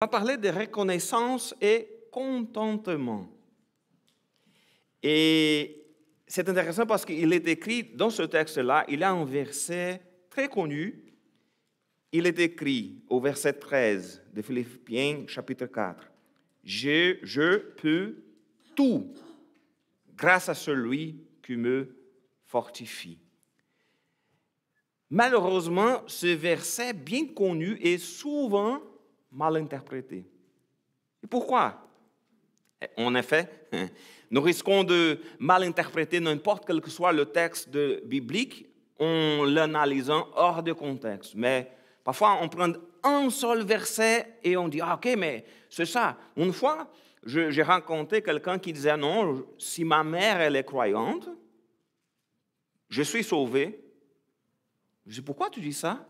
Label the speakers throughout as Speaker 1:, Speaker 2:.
Speaker 1: On va parler de reconnaissance et contentement. Et c'est intéressant parce qu'il est écrit dans ce texte-là, il y a un verset très connu. Il est écrit au verset 13 de Philippiens chapitre 4. Je peux tout grâce à celui qui me fortifie. Malheureusement, ce verset bien connu est souvent mal interprété. Et pourquoi? En effet, nous risquons de mal interpréter n'importe quel que soit le texte biblique en l'analysant hors de contexte. Mais parfois, on prend un seul verset et on dit « Ah, ok, mais c'est ça. » Une fois, j'ai rencontré quelqu'un qui disait « Non, si ma mère, elle est croyante, je suis sauvé. » Je dis « Pourquoi tu dis ça? »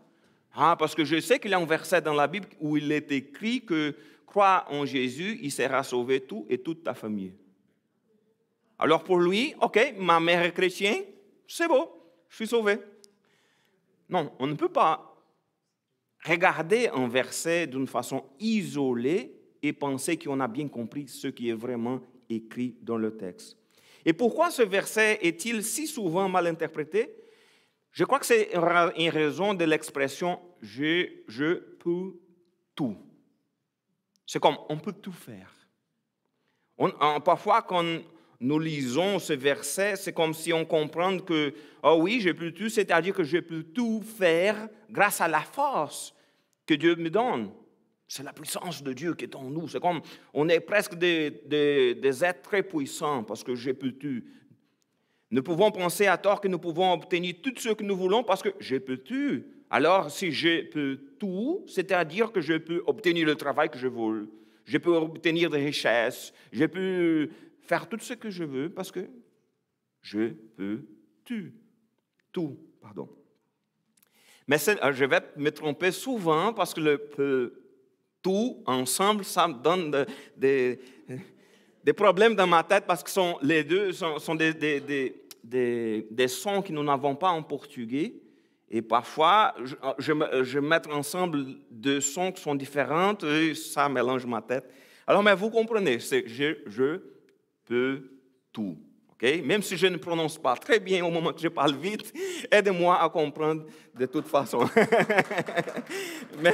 Speaker 1: Ah, parce que je sais qu'il y a un verset dans la Bible où il est écrit que crois en Jésus, il sera sauvé tout et toute ta famille. Alors pour lui, ok, ma mère est chrétienne, c'est beau, je suis sauvé. Non, on ne peut pas regarder un verset d'une façon isolée et penser qu'on a bien compris ce qui est vraiment écrit dans le texte. Et pourquoi ce verset est-il si souvent mal interprété? Je crois que c'est en raison de l'expression « je peux tout ». C'est comme « on peut tout faire ». Parfois, quand nous lisons ce verset, c'est comme si on comprend que « oh oui, je peux tout », c'est-à-dire que je peux tout faire grâce à la force que Dieu me donne. C'est la puissance de Dieu qui est en nous. C'est comme on est presque des êtres très puissants parce que je peux tout. Nous pouvons penser à tort que nous pouvons obtenir tout ce que nous voulons parce que je peux tout. Alors, si je peux tout, c'est-à-dire que je peux obtenir le travail que je veux, je peux obtenir des richesses, je peux faire tout ce que je veux parce que je peux tout. Mais je vais me tromper souvent parce que le peu tout ensemble, ça me donne des problèmes dans ma tête parce que les deux sont des sons que nous n'avons pas en portugais. Et parfois, je mets ensemble deux sons qui sont différents et ça mélange ma tête. Alors, mais vous comprenez, c'est je peux tout. Okay? Même si je ne prononce pas très bien au moment que je parle vite, aidez-moi à comprendre de toute façon. Mais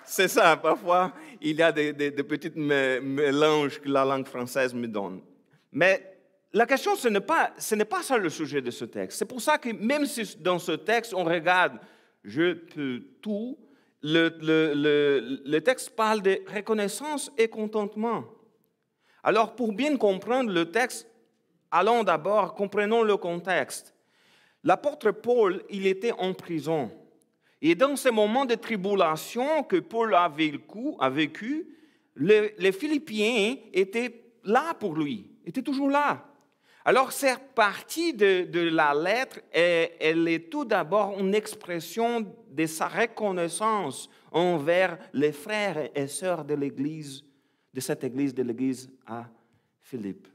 Speaker 1: c'est ça, parfois, il y a des petits mélanges que la langue française me donne. Mais la question, ce n'est pas ça le sujet de ce texte. C'est pour ça que même si dans ce texte, on regarde « je peux tout », le texte parle de reconnaissance et contentement. Alors, pour bien comprendre le texte, allons d'abord, comprenons le contexte. L'apôtre Paul, il était en prison. Et dans ces moments de tribulation que Paul a vécu, les Philippiens étaient là pour lui, étaient toujours là. Alors, cette partie de la lettre, elle est tout d'abord une expression de sa reconnaissance envers les frères et sœurs de l'église, de cette église, de l'église à Philippe.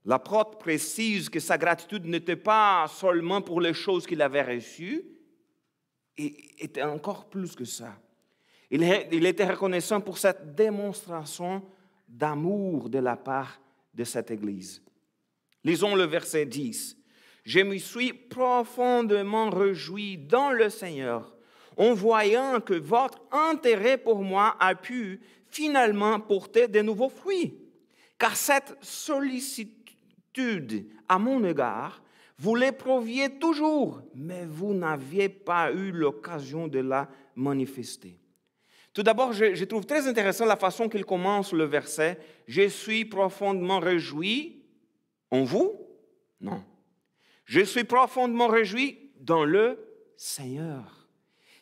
Speaker 1: L'apôtre précise que sa gratitude n'était pas seulement pour les choses qu'il avait reçues, et était encore plus que ça. Il était reconnaissant pour cette démonstration d'amour de la part de cette église. Lisons le verset 10. « Je me suis profondément réjoui dans le Seigneur en voyant que votre intérêt pour moi a pu finalement porter de nouveaux fruits. Car cette sollicitude à mon égard, vous l'éprouviez toujours, mais vous n'aviez pas eu l'occasion de la manifester. » Tout d'abord, je trouve très intéressant la façon qu'il commence le verset. « Je suis profondément réjoui en vous? » Non. « Je suis profondément réjoui dans le Seigneur. »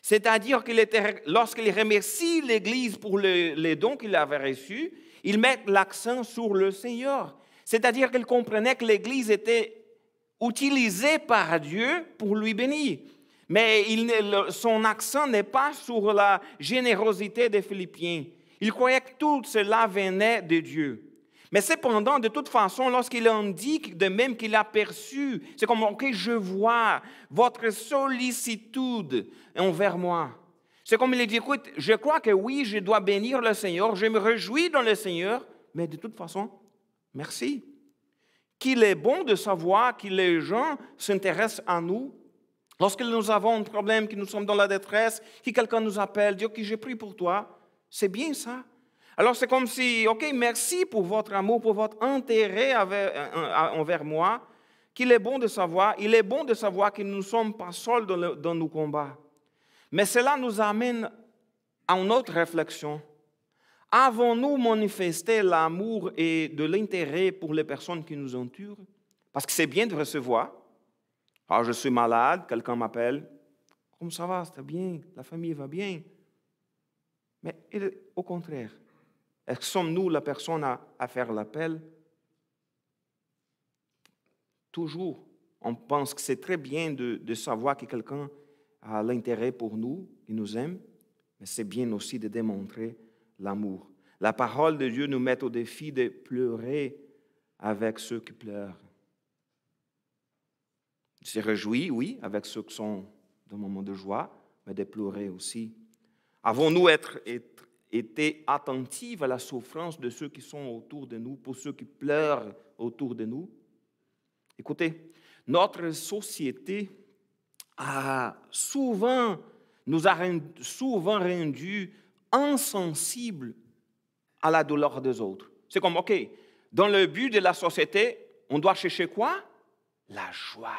Speaker 1: C'est-à-dire lorsqu'il remercie l'Église pour les dons qu'il avait reçus, il met l'accent sur le Seigneur. C'est-à-dire qu'il comprenait que l'Église était utilisé par Dieu pour lui bénir. Mais son accent n'est pas sur la générosité des Philippiens. Il croyait que tout cela venait de Dieu. Mais cependant, de toute façon, lorsqu'il indique de même qu'il a perçu, c'est comme « ok, je vois votre sollicitude envers moi ». C'est comme il dit, écoute, je crois que oui, je dois bénir le Seigneur, je me réjouis dans le Seigneur, mais de toute façon, merci. Qu'il est bon de savoir que les gens s'intéressent à nous. Lorsque nous avons un problème, que nous sommes dans la détresse, que quelqu'un nous appelle, dit, OK, j'ai prié pour toi, c'est bien ça. Alors c'est comme si, OK, merci pour votre amour, pour votre intérêt envers moi, qu'il est bon de savoir, il est bon de savoir que nous ne sommes pas seuls dans nos combats. Mais cela nous amène à une autre réflexion. Avons-nous manifesté l'amour et de l'intérêt pour les personnes qui nous entourent? Parce que c'est bien de recevoir. Ah, je suis malade, quelqu'un m'appelle. Comment ça va? C'est bien, la famille va bien. Mais au contraire, est-ce que sommes-nous la personne à faire l'appel? Toujours, on pense que c'est très bien de savoir que quelqu'un a l'intérêt pour nous, qu'il nous aime, mais c'est bien aussi de démontrer l'amour. La parole de Dieu nous met au défi de pleurer avec ceux qui pleurent. De se réjouir, oui, avec ceux qui sont dans un moment de joie, mais de pleurer aussi. Avons-nous été attentifs à la souffrance de ceux qui sont autour de nous, pour ceux qui pleurent autour de nous? Écoutez, notre société nous a souvent rendus insensibles à la douleur des autres. C'est comme, OK, dans le but de la société, on doit chercher quoi? La joie.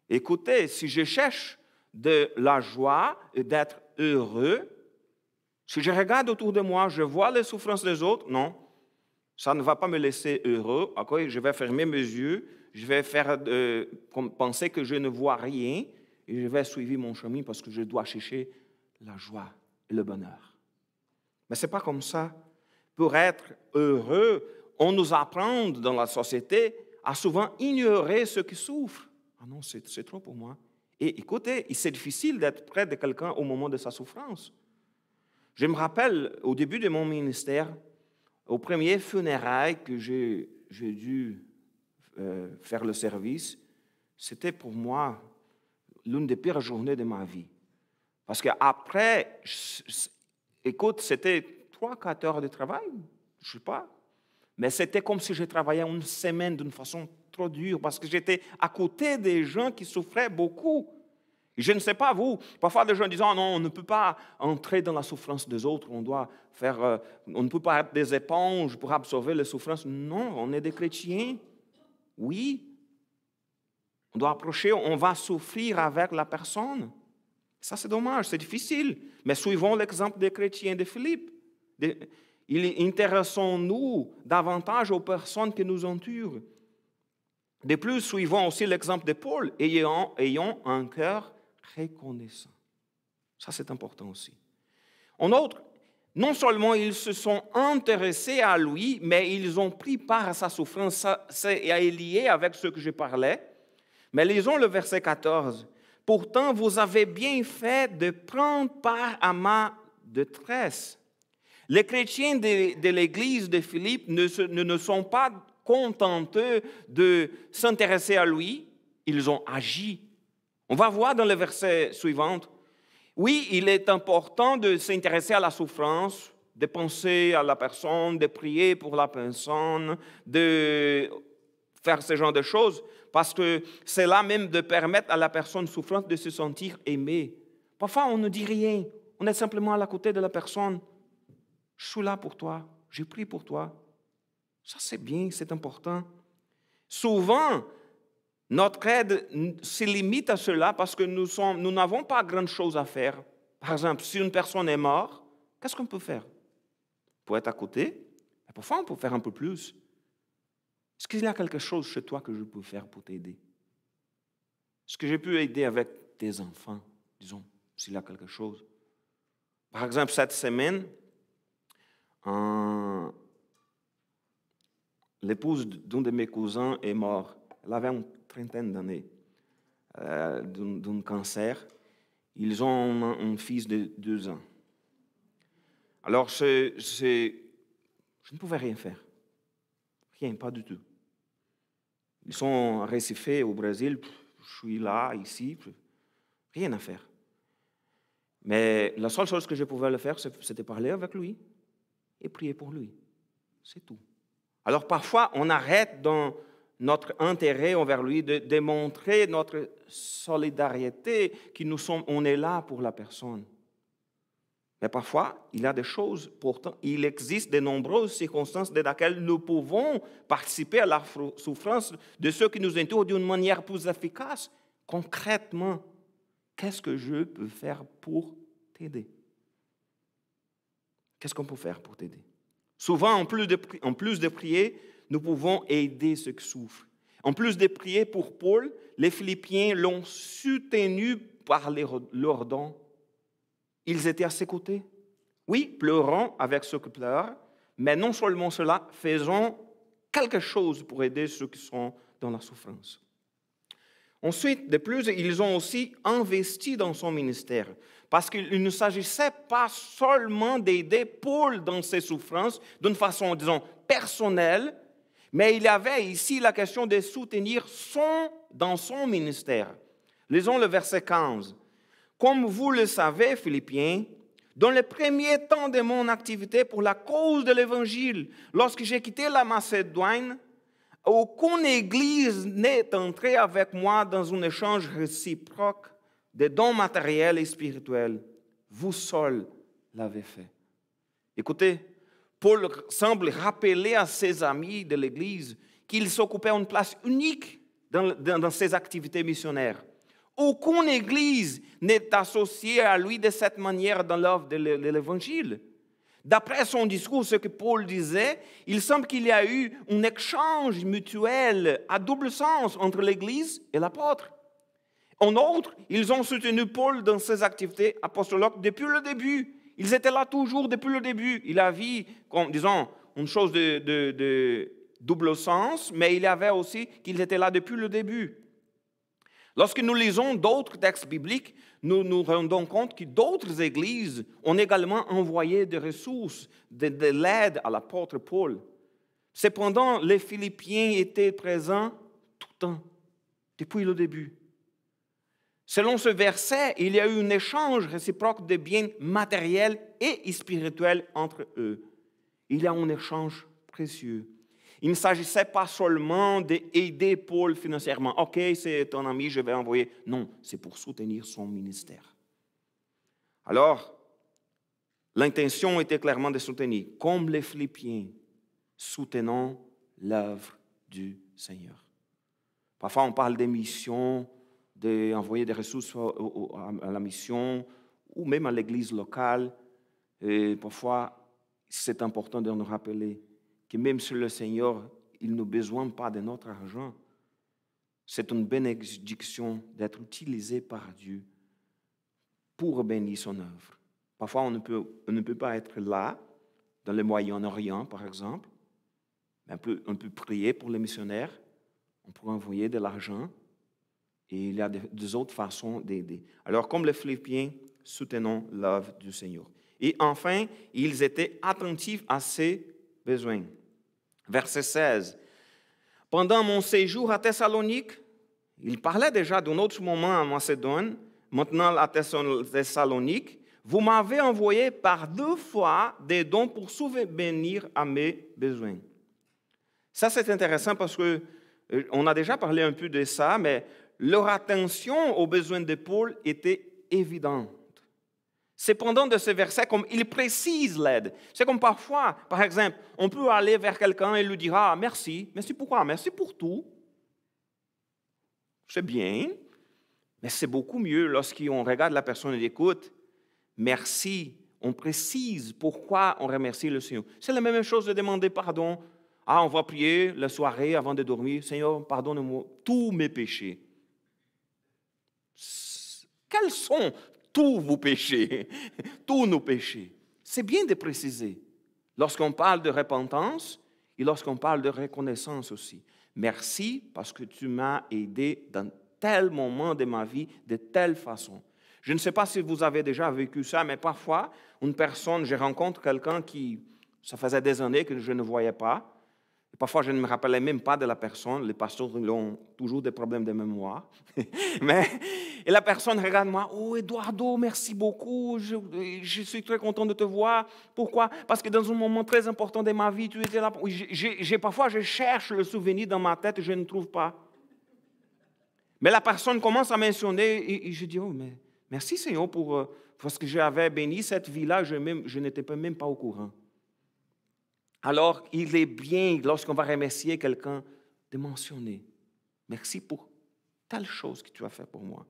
Speaker 1: Écoutez, si je cherche de la joie et d'être heureux, si je regarde autour de moi, je vois les souffrances des autres, non, ça ne va pas me laisser heureux. Okay? Je vais fermer mes yeux, je vais penser que je ne vois rien et je vais suivre mon chemin parce que je dois chercher la joie et le bonheur. Mais ce n'est pas comme ça. Pour être heureux, on nous apprend dans la société à souvent ignorer ceux qui souffrent. Ah non, c'est trop pour moi. Et écoutez, c'est difficile d'être près de quelqu'un au moment de sa souffrance. Je me rappelle, au début de mon ministère, au premier funérailles que j'ai dû faire le service, c'était pour moi l'une des pires journées de ma vie. Parce qu'après, écoute, c'était 3-4 heures de travail, je ne sais pas, mais c'était comme si je travaillais une semaine d'une façon trop dure, parce que j'étais à côté des gens qui souffraient beaucoup. Et je ne sais pas vous, parfois les gens disent « non, on ne peut pas entrer dans la souffrance des autres, on ne peut pas être des éponges pour absorber les souffrances. » Non, on est des chrétiens, oui. On doit approcher, on va souffrir avec la personne. Ça, c'est dommage, c'est difficile. Mais suivons l'exemple des chrétiens de Philippe. Intéressons-nous davantage aux personnes qui nous entourent. De plus, suivons aussi l'exemple de Paul, ayant un cœur reconnaissant. Ça, c'est important aussi. En outre, non seulement ils se sont intéressés à lui, mais ils ont pris part à sa souffrance. Ça, c'est lié avec ce que je parlais. Mais lisons le verset 14. « Pourtant, vous avez bien fait de prendre part à ma détresse. » Les chrétiens de l'église de Philippe ne sont pas contentés de s'intéresser à lui, ils ont agi. On va voir dans le verset suivant. Oui, il est important de s'intéresser à la souffrance, de penser à la personne, de prier pour la personne, de faire ce genre de choses, parce que c'est là même de permettre à la personne souffrante de se sentir aimée. Parfois, on ne dit rien, on est simplement à la côté de la personne. Je suis là pour toi, j'ai prié pour toi. Ça, c'est bien, c'est important. Souvent, notre aide se limite à cela parce que nous n'avons pas grand-chose à faire. Par exemple, si une personne est morte, qu'est-ce qu'on peut faire? Pour être à côté, mais parfois on peut faire un peu plus. Est-ce qu'il y a quelque chose chez toi que je peux faire pour t'aider? Est-ce que j'ai pu aider avec tes enfants, disons, s'il y a quelque chose? Par exemple, cette semaine, l'épouse d'un de mes cousins est morte. Elle avait une trentaine d'années d'un cancer. Ils ont un fils de 2 ans. Alors, je ne pouvais rien faire. Rien, pas du tout. Ils sont à Recife, au Brésil. Je suis là, ici. Rien à faire. Mais la seule chose que je pouvais le faire, c'était parler avec lui et prier pour lui. C'est tout. Alors parfois, on arrête dans notre intérêt envers lui de démontrer notre solidarité, on est là pour la personne. Mais parfois, il y a des choses, pourtant, il existe de nombreuses circonstances dans lesquelles nous pouvons participer à la souffrance de ceux qui nous entourent d'une manière plus efficace. Concrètement, qu'est-ce que je peux faire pour t'aider? Qu'est-ce qu'on peut faire pour t'aider? Souvent, en plus de prier, nous pouvons aider ceux qui souffrent. En plus de prier pour Paul, les Philippiens l'ont soutenu par leurs dons. Ils étaient à ses côtés. Oui, pleurant avec ceux qui pleurent, mais non seulement cela, faisons quelque chose pour aider ceux qui sont dans la souffrance. Ensuite, de plus, ils ont aussi investi dans son ministère, parce qu'il ne s'agissait pas seulement d'aider Paul dans ses souffrances d'une façon, disons, personnelle, mais il y avait ici la question de soutenir dans son ministère. Lisons le verset 15. « Comme vous le savez, Philippiens, dans les premiers temps de mon activité pour la cause de l'Évangile, lorsque j'ai quitté la Macédoine, aucune église n'est entrée avec moi dans un échange réciproque de dons matériels et spirituels. Vous seul l'avez fait. » Écoutez, Paul semble rappeler à ses amis de l'Église qu'il s'occupait d'une place unique dans ses activités missionnaires. Aucune Église n'est associée à lui de cette manière dans l'œuvre de l'Évangile. D'après son discours, ce que Paul disait, il semble qu'il y a eu un échange mutuel à double sens entre l'Église et l'apôtre. En outre, ils ont soutenu Paul dans ses activités apostoliques depuis le début. Ils étaient là toujours depuis le début. Il avait, disons, une chose de double sens, mais il y avait aussi qu'ils étaient là depuis le début. Lorsque nous lisons d'autres textes bibliques, nous nous rendons compte que d'autres églises ont également envoyé des ressources, de l'aide à l'apôtre Paul. Cependant, les Philippiens étaient présents tout le temps, depuis le début. Selon ce verset, il y a eu un échange réciproque de biens matériels et spirituels entre eux. Il y a un échange précieux. Il ne s'agissait pas seulement d'aider Paul financièrement. « Ok, c'est ton ami, je vais envoyer. » Non, c'est pour soutenir son ministère. Alors, l'intention était clairement de soutenir, comme les Philippiens, soutenant l'œuvre du Seigneur. Parfois, on parle des missions, d'envoyer des ressources à la mission, ou même à l'église locale. Et parfois, c'est important de nous rappeler que même si le Seigneur, il n'a besoin pas de notre argent, c'est une bénédiction d'être utilisé par Dieu pour bénir son œuvre. Parfois, on ne peut pas être là, dans le Moyen-Orient, par exemple, mais on peut prier pour les missionnaires, on peut envoyer de l'argent, et il y a des autres façons d'aider. Alors, comme les Philippiens, soutenons l'œuvre du Seigneur. Et enfin, ils étaient attentifs à ses besoins. Verset 16. « Pendant mon séjour à Thessalonique, il parlait déjà d'un autre moment à Macédoine, maintenant à Thessalonique, vous m'avez envoyé par 2 fois des dons pour subvenir à mes besoins. » Ça, c'est intéressant parce qu'on a déjà parlé un peu de ça, mais leur attention aux besoins de Paul était évidente. Cependant, de ce verset, comme il précise l'aide, c'est comme parfois, par exemple, on peut aller vers quelqu'un et lui dire « Ah, merci. Merci pourquoi? Merci pour tout. » C'est bien, mais c'est beaucoup mieux lorsqu'on regarde la personne et dit « Écoute, merci. » On précise pourquoi on remercie le Seigneur. C'est la même chose de demander pardon. Ah, on va prier la soirée avant de dormir. « Seigneur, pardonne-moi tous mes péchés. » Quels sont tous vos péchés, tous nos péchés? C'est bien de préciser. Lorsqu'on parle de repentance et lorsqu'on parle de reconnaissance aussi. Merci parce que tu m'as aidé dans tel moment de ma vie, de telle façon. Je ne sais pas si vous avez déjà vécu ça, mais parfois, je rencontre quelqu'un qui, ça faisait des années que je ne voyais pas. Parfois, je ne me rappelais même pas de la personne. Les pasteurs ils ont toujours des problèmes de mémoire. Et la personne regarde moi. Oh, Eduardo, merci beaucoup. Je suis très content de te voir. Pourquoi? Parce que dans un moment très important de ma vie, tu étais là. Parfois, je cherche le souvenir dans ma tête et je ne trouve pas. Mais la personne commence à mentionner et je dis, oh, mais merci Seigneur parce que j'avais béni cette vie-là, je n'étais même pas au courant. Alors, il est bien, lorsqu'on va remercier quelqu'un, de mentionner, merci pour telle chose que tu as fait pour moi.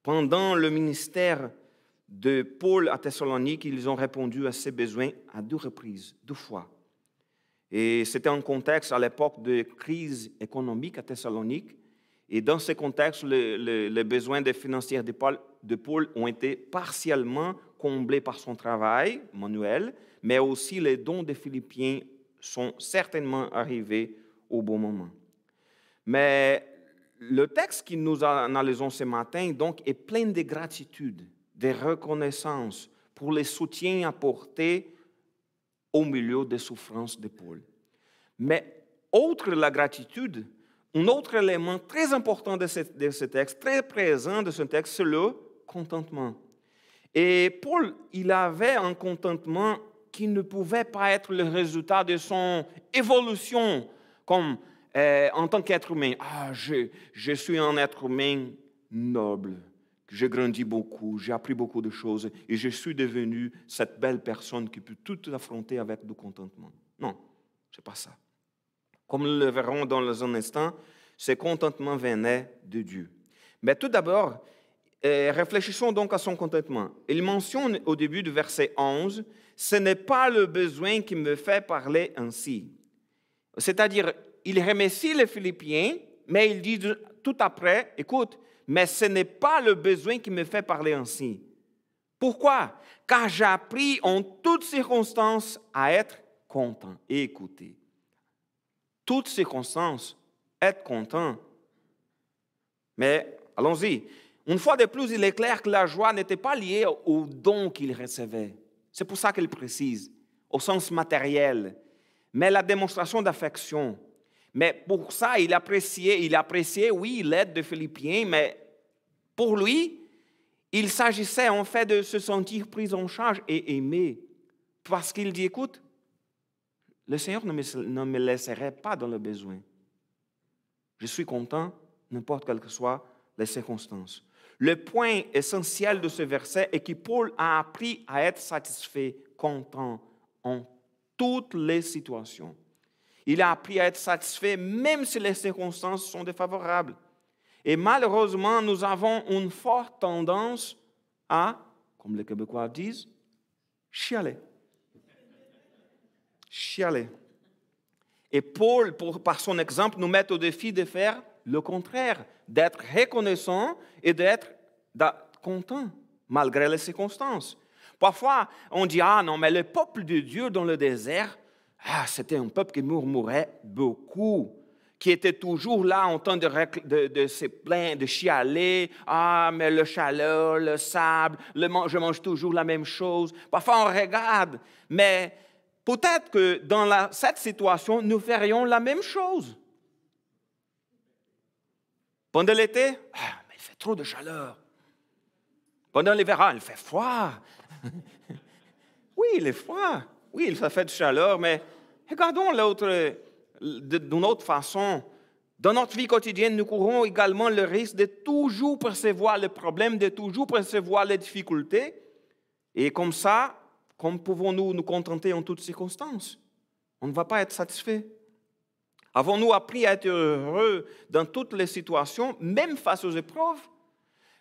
Speaker 1: Pendant le ministère de Paul à Thessalonique, ils ont répondu à ses besoins à 2 reprises, 2 fois. Et c'était un contexte à l'époque de crise économique à Thessalonique. Et dans ce contexte, les besoins des financiers de Paul ont été partiellement comblés par son travail manuel, mais aussi les dons des Philippiens sont certainement arrivés au bon moment. Mais le texte que nous analysons ce matin donc, est plein de gratitude, de reconnaissance pour les soutiens apportés au milieu des souffrances de Paul. Mais outre la gratitude, un autre élément très important de ce texte, très présent de ce texte, c'est le contentement. Et Paul, il avait un contentement qui ne pouvait pas être le résultat de son évolution comme en tant qu'être humain. Je suis un être humain noble, j'ai grandi beaucoup, j'ai appris beaucoup de choses et je suis devenu cette belle personne qui peut tout affronter avec du contentement. Non, ce n'est pas ça. Comme nous le verrons dans un instant, ce contentement venait de Dieu. Mais tout d'abord, réfléchissons donc à son contentement. Il mentionne au début du verset 11, « Ce n'est pas le besoin qui me fait parler ainsi. » C'est-à-dire, il remercie les Philippiens, mais il dit tout après, « Écoute, mais ce n'est pas le besoin qui me fait parler ainsi. » Pourquoi? Car j'ai appris en toutes circonstances à être content et écouter. Toutes circonstances, être content. Mais allons-y. Une fois de plus, il est clair que la joie n'était pas liée au don qu'il recevait. C'est pour ça qu'il précise, au sens matériel, mais la démonstration d'affection. Mais pour ça, il appréciait, oui, l'aide des Philippiens, mais pour lui, il s'agissait en fait de se sentir pris en charge et aimé. Parce qu'il dit, écoute, le Seigneur ne me laisserait pas dans le besoin. Je suis content, n'importe quelles que soient les circonstances. Le point essentiel de ce verset est que Paul a appris à être satisfait, content en toutes les situations. Il a appris à être satisfait même si les circonstances sont défavorables. Et malheureusement, nous avons une forte tendance à, comme les Québécois disent, chialer. Chialer. Et Paul, par son exemple, nous met au défi de faire le contraire, d'être reconnaissant et d'être content, malgré les circonstances. Parfois, on dit, non, mais le peuple de Dieu dans le désert, c'était un peuple qui murmurait beaucoup, qui était toujours là en train de se plaindre, de chialer. Mais le chaleur, le sable, je mange toujours la même chose. Parfois, on regarde, mais peut-être que dans cette situation, nous ferions la même chose. Pendant l'été, mais il fait trop de chaleur. Pendant l'hiver, il fait froid. Oui, il est froid. Oui, il fait de chaleur, mais regardons d'une autre façon. Dans notre vie quotidienne, nous courons également le risque de toujours percevoir les problèmes, de toujours percevoir les difficultés. Et comme ça, comment pouvons-nous nous contenter en toutes circonstances? On ne va pas être satisfait. Avons-nous appris à être heureux dans toutes les situations, même face aux épreuves?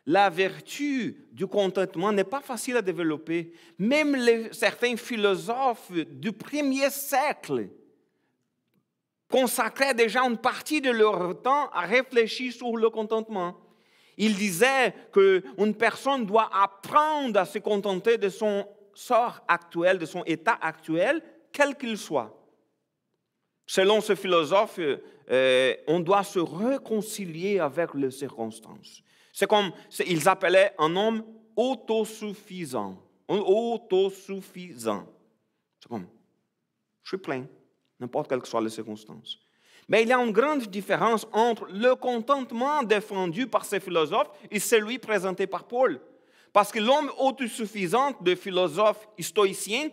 Speaker 1: La vertu du contentement n'est pas facile à développer. Même certains philosophes du 1er siècle consacraient déjà une partie de leur temps à réfléchir sur le contentement. Ils disaient qu'une personne doit apprendre à se contenter de son sort actuel, de son état actuel, quel qu'il soit. Selon ce philosophe, on doit se réconcilier avec les circonstances. C'est comme ils appelaient un homme autosuffisant. Autosuffisant. C'est comme, je suis plein, n'importe quelles que soient les circonstances. Mais il y a une grande différence entre le contentement défendu par ces philosophes et celui présenté par Paul. Parce que l'homme autosuffisant de philosophes stoïciens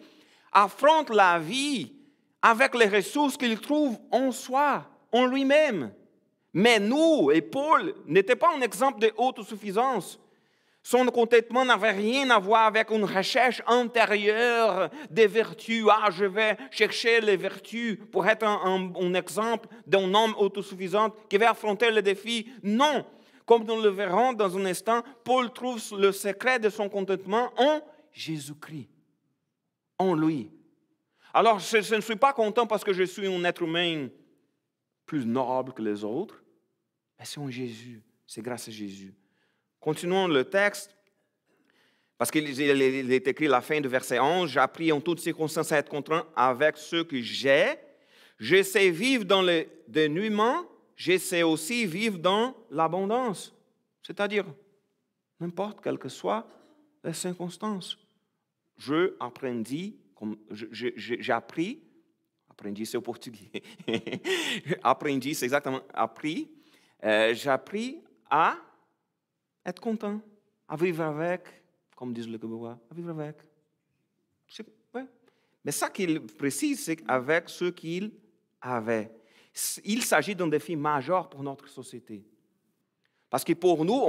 Speaker 1: affronte la vie avec les ressources qu'il trouve en soi, en lui-même. Mais nous, et Paul, n'était pas un exemple d'autosuffisance. Son contentement n'avait rien à voir avec une recherche intérieure des vertus. Ah, je vais chercher les vertus pour être un exemple d'un homme autosuffisant qui va affronter le défi. Non, comme nous le verrons dans un instant, Paul trouve le secret de son contentement en Jésus-Christ, en lui. Alors, je ne suis pas content parce que je suis un être humain plus noble que les autres, mais c'est en Jésus, c'est grâce à Jésus. Continuons le texte, parce qu'il est écrit à la fin du verset 11, « J'ai appris en toutes circonstances à être content avec ce que j'ai. Je sais vivre dans le dénuement, je sais aussi vivre dans l'abondance. » C'est-à-dire, n'importe quelles que soient les circonstances. J'ai appris, aprendi c'est au portugais, aprendi c'est exactement appris, j'ai appris à être content, à vivre avec, comme disent les Québécois, à vivre avec. Ouais. Mais ça qu'il précise, c'est avec ce qu'il avait. Il s'agit d'un défi majeur pour notre société. Parce que pour nous,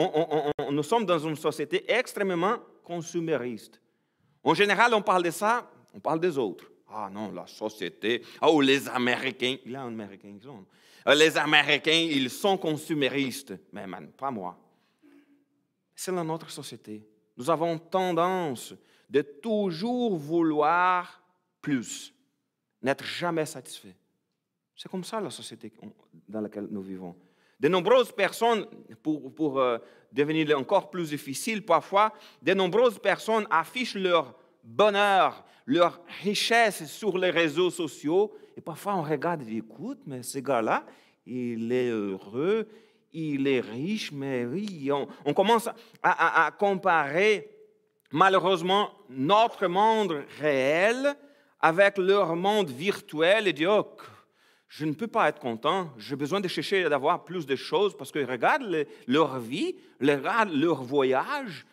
Speaker 1: nous sommes dans une société extrêmement consumériste. En général, on parle de ça, on parle des autres. Ah non, la société, oh les Américains, il y a un Américain, les Américains, ils sont consuméristes. Mais pas moi. C'est dans notre société. Nous avons tendance de toujours vouloir plus, n'être jamais satisfait. C'est comme ça la société dans laquelle nous vivons. De nombreuses personnes, pour devenir encore plus difficile parfois, de nombreuses personnes affichent leur bonheur, leur richesse sur les réseaux sociaux. Et parfois on regarde et dit, écoute, mais ce gars-là, il est heureux, il est riche, mais oui, on commence à comparer malheureusement notre monde réel avec leur monde virtuel et dire, oh, je ne peux pas être content, j'ai besoin de chercher d'avoir plus de choses parce que regarde leur vie, regarde leur voyage.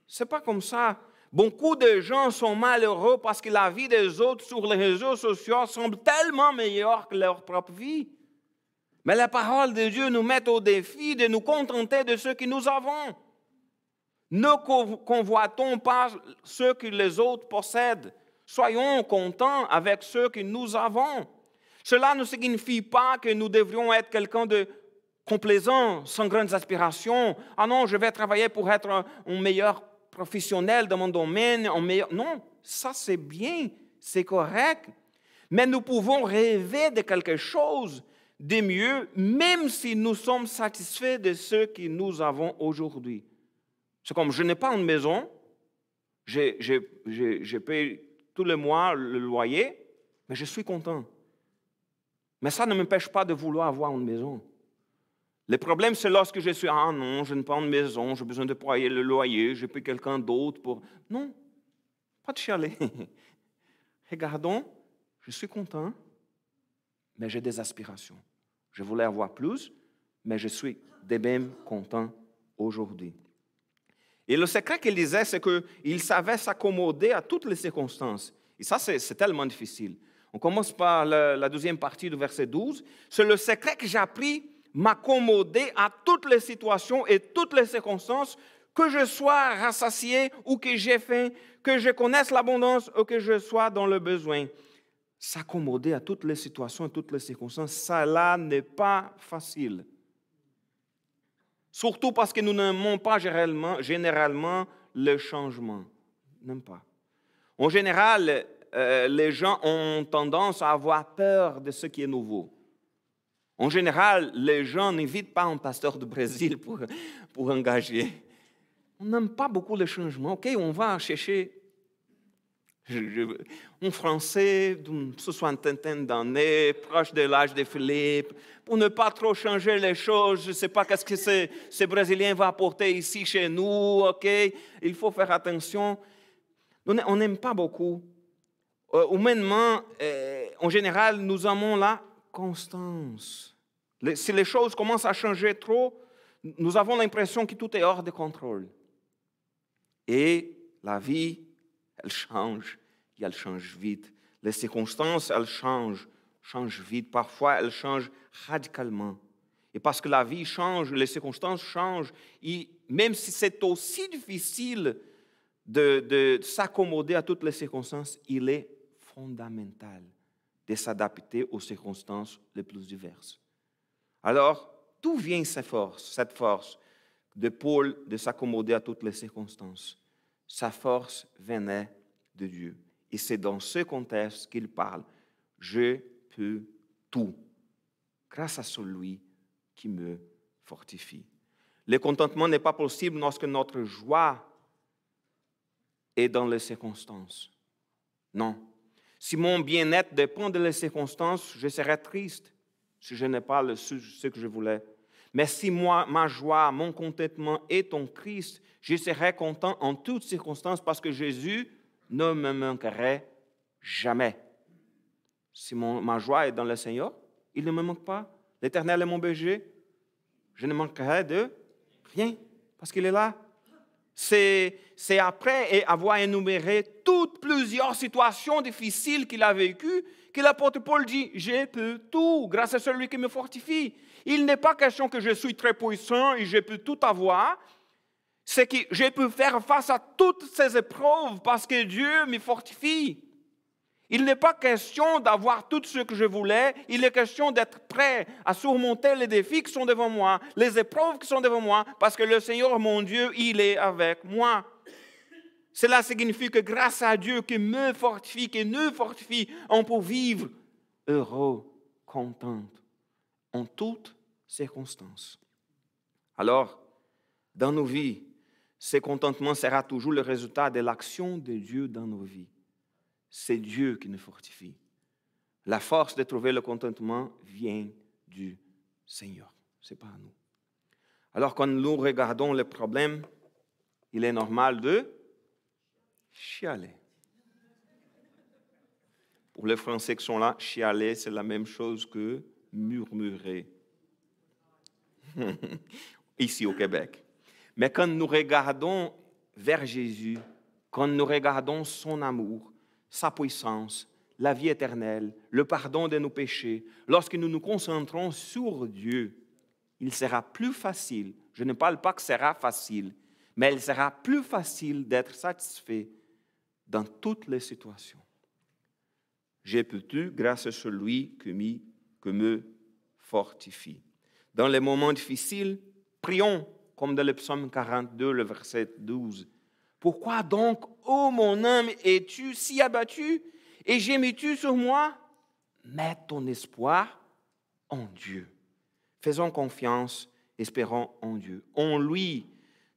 Speaker 1: Ce n'est pas comme ça. Beaucoup de gens sont malheureux parce que la vie des autres sur les réseaux sociaux semble tellement meilleure que leur propre vie. Mais la parole de Dieu nous met au défi de nous contenter de ce que nous avons. Ne convoitons pas ce que les autres possèdent. Soyons contents avec ce que nous avons. Cela ne signifie pas que nous devrions être quelqu'un de complaisant, sans grandes aspirations. Ah non, je vais travailler pour être un meilleur professionnel dans mon domaine. Non, ça c'est bien, c'est correct. Mais nous pouvons rêver de quelque chose de mieux, même si nous sommes satisfaits de ce que nous avons aujourd'hui. C'est comme, je n'ai pas une maison, je paye tous les mois le loyer, mais je suis content. Mais ça ne m'empêche pas de vouloir avoir une maison. Le problème, c'est lorsque je suis, ah non, je n'ai pas une maison, j'ai besoin de payer le loyer, je paye quelqu'un d'autre pour... Non, pas de chialer. Regardons, je suis content, mais j'ai des aspirations. Je voulais avoir plus, mais je suis de même content aujourd'hui. Et le secret qu'il disait, c'est qu'il savait s'accommoder à toutes les circonstances. Et ça, c'est tellement difficile. On commence par la deuxième partie du verset 12. C'est le secret que j'ai appris, m'accommoder à toutes les situations et toutes les circonstances, que je sois rassasié ou que j'ai faim, que je connaisse l'abondance ou que je sois dans le besoin. S'accommoder à toutes les situations et toutes les circonstances, ça n'est pas facile. Surtout parce que nous n'aimons pas généralement le changement. N'aime pas. En général, les gens ont tendance à avoir peur de ce qui est nouveau. En général, les gens n'invitent pas un pasteur du Brésil pour engager. On n'aime pas beaucoup le changement. OK, on va chercher un Français d'une soixantaine d'années, proche de l'âge de Philippe, pour ne pas trop changer les choses. Je ne sais pas qu'est-ce que ce Brésilien va apporter ici chez nous. OK, il faut faire attention. On n'aime pas beaucoup. Humainement, en général, nous aimons la constance. Si les choses commencent à changer trop, nous avons l'impression que tout est hors de contrôle. Et la vie, elle change, et elle change vite. Les circonstances, elles changent vite. Parfois, elles changent radicalement. Et parce que la vie change, les circonstances changent, et même si c'est aussi difficile de s'accommoder à toutes les circonstances, il est fondamental de s'adapter aux circonstances les plus diverses. Alors, d'où vient cette force de Paul de s'accommoder à toutes les circonstances? Sa force venait de Dieu. Et c'est dans ce contexte qu'il parle. Je peux tout, grâce à celui qui me fortifie. Le contentement n'est pas possible lorsque notre joie est dans les circonstances. Non. Si mon bien-être dépend des circonstances, je serais triste si je n'ai pas ce que je voulais. Mais si ma joie, mon contentement est en Christ, je serai content en toutes circonstances parce que Jésus ne me manquerait jamais. Si ma joie est dans le Seigneur, il ne me manque pas. L'Éternel est mon berger. Je ne manquerai de rien parce qu'il est là. C'est après avoir énuméré toutes plusieurs situations difficiles qu'il a vécues que l'apôtre Paul dit « Je peux tout grâce à celui qui me fortifie ». Il n'est pas question que je suis très puissant et je peux tout avoir. C'est que je peux faire face à toutes ces épreuves parce que Dieu me fortifie. Il n'est pas question d'avoir tout ce que je voulais. Il est question d'être prêt à surmonter les défis qui sont devant moi, les épreuves qui sont devant moi, parce que le Seigneur, mon Dieu, il est avec moi. Cela signifie que grâce à Dieu qui me fortifie, qui nous fortifie, on peut vivre heureux, content, en toutes circonstances. Alors, dans nos vies, ce contentement sera toujours le résultat de l'action de Dieu dans nos vies. C'est Dieu qui nous fortifie. La force de trouver le contentement vient du Seigneur. Ce n'est pas à nous. Alors, quand nous regardons les problèmes, il est normal de chialer. Pour les Français qui sont là, chialer, c'est la même chose que murmurer. Ici au Québec. Mais quand nous regardons vers Jésus, quand nous regardons son amour, sa puissance, la vie éternelle, le pardon de nos péchés, lorsque nous nous concentrons sur Dieu, il sera plus facile, je ne parle pas que ce sera facile, mais il sera plus facile d'être satisfait dans toutes les situations. J'ai pu tout grâce à celui qui me fortifie. Dans les moments difficiles, prions, comme dans le psaume 42, le verset 12. Pourquoi donc, ô mon âme, es-tu si abattu et gémis-tu sur moi? Mets ton espoir en Dieu. Faisons confiance, espérons en Dieu. En lui,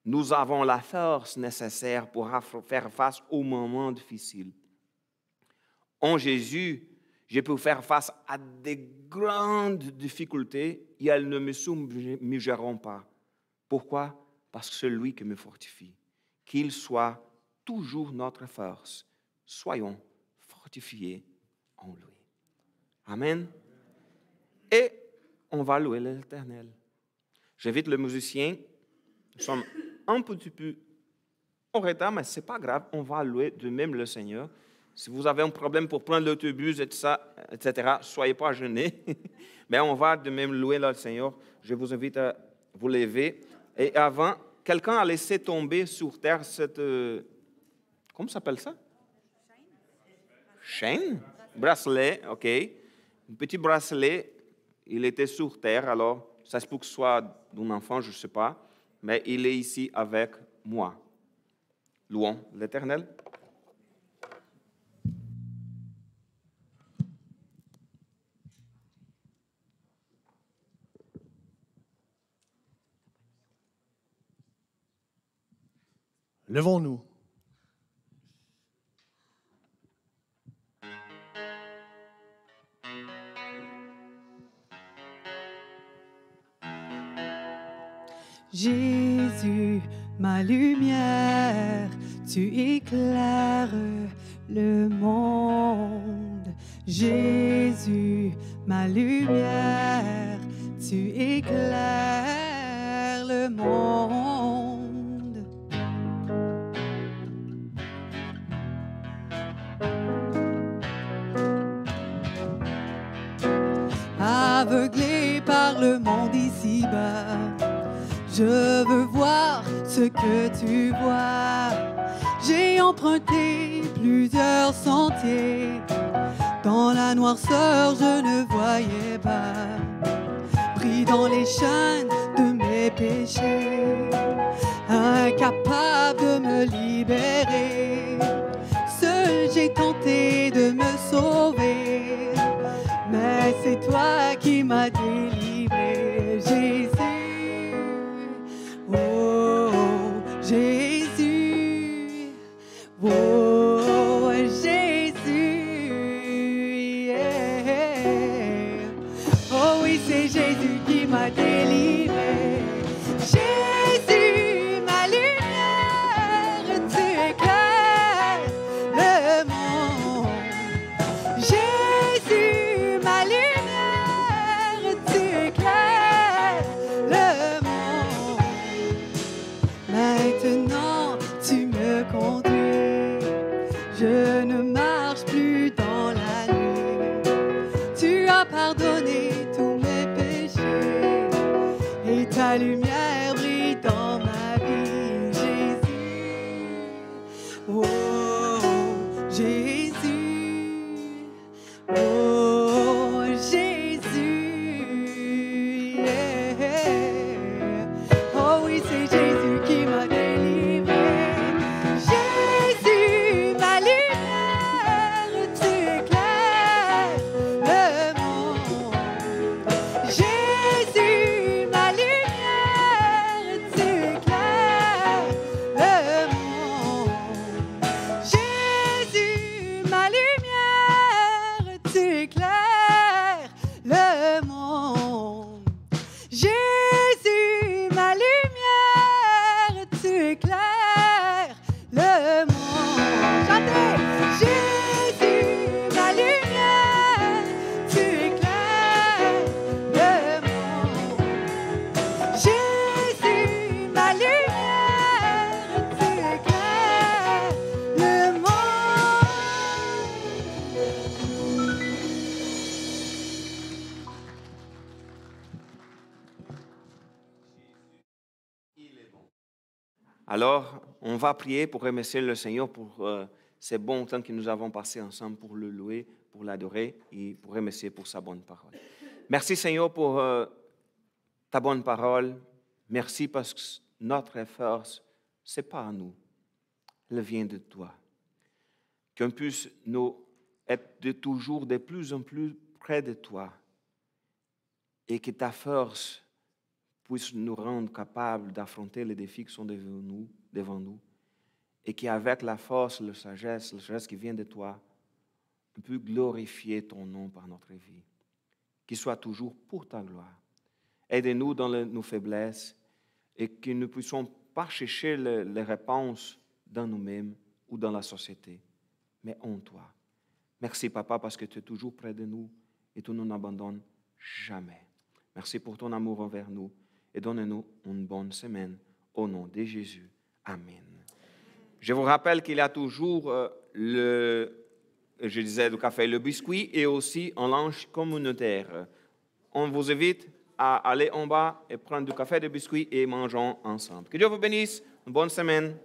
Speaker 1: nous avons la force nécessaire pour faire face aux moments difficiles. En Jésus, je peux faire face à des grandes difficultés et elles ne me submergeront pas. Pourquoi? Parce que c'est lui qui me fortifie. Qu'il soit toujours notre force. Soyons fortifiés en lui. Amen. Et on va louer l'Éternel. J'invite le musicien. Nous sommes un petit peu en retard, mais ce n'est pas grave. On va louer de même le Seigneur. Si vous avez un problème pour prendre l'autobus, etc., soyez pas gênés. Mais on va de même louer le Seigneur. Je vous invite à vous lever. Et avant, quelqu'un a laissé tomber sur terre cette... comment s'appelle ça? Chaîne? Bracelet, OK. Un petit bracelet, il était sur terre, alors ça se peut que ce soit d'un enfant, je ne sais pas, mais il est ici avec moi. Louons l'Éternel.
Speaker 2: Levons-nous.
Speaker 3: Jésus, ma lumière, tu éclaires le monde. Jésus, ma lumière, tu éclaires le monde. Aveuglé par le monde ici-bas, je veux voir ce que tu vois. J'ai emprunté plusieurs sentiers. Dans la noirceur, je ne voyais pas. Pris dans les chaînes de mes péchés, incapable de me libérer. Seul, j'ai tenté de me sauver, mais c'est toi qui m'as délivré, Jésus. Oh, Jésus. Oh, Jésus. Yeah. Oh oui, c'est Jésus qui m'a délivré. Jésus, ma lumière, tu éclaires le monde. Jésus, ma lumière, tu éclaires le monde. Maintenant, tu me conduis. Je ne marche plus dans la nuit. Tu as pardonné tous mes péchés et ta lumière brille dans ma vie, Jésus. Oh, Jésus. Oh, Jésus. Yeah. Oh oui, c'est Jésus qui m'a délivré. Jésus, ma lumière, tu éclaires le monde. Jésus, ma lumière, tu éclaires le monde. Jésus, ma lumière, tu éclaires le monde. Jésus, ma lumière, tu éclaires le monde. Chantez! Jésus, ma lumière, tu éclaires le monde. Jésus, ma lumière, tu éclaires le monde.
Speaker 1: Alors, on va prier pour remercier le Seigneur pour ces bons temps que nous avons passés ensemble, pour le louer, pour l'adorer et pour remercier pour sa bonne parole. Merci Seigneur pour ta bonne parole. Merci parce que notre force, ce n'est pas à nous, elle vient de toi. Qu'on puisse nous être de toujours de plus en plus près de toi et que ta force puisse nous rendre capables d'affronter les défis qui sont devant nous et qu'avec la force, la sagesse qui vient de toi, on peut glorifier ton nom par notre vie. Qu'il soit toujours pour ta gloire. Aide-nous dans nos faiblesses et que nous ne puissions pas chercher les réponses dans nous-mêmes ou dans la société, mais en toi. Merci, Papa, parce que tu es toujours près de nous et tu ne nous abandonnes jamais. Merci pour ton amour envers nous et donne-nous une bonne semaine. Au nom de Jésus. Amen. Je vous rappelle qu'il y a toujours le café et le biscuit et aussi un lunch communautaire. On vous invite à aller en bas et prendre du café et du biscuit et mangeons ensemble. Que Dieu vous bénisse. Une bonne semaine.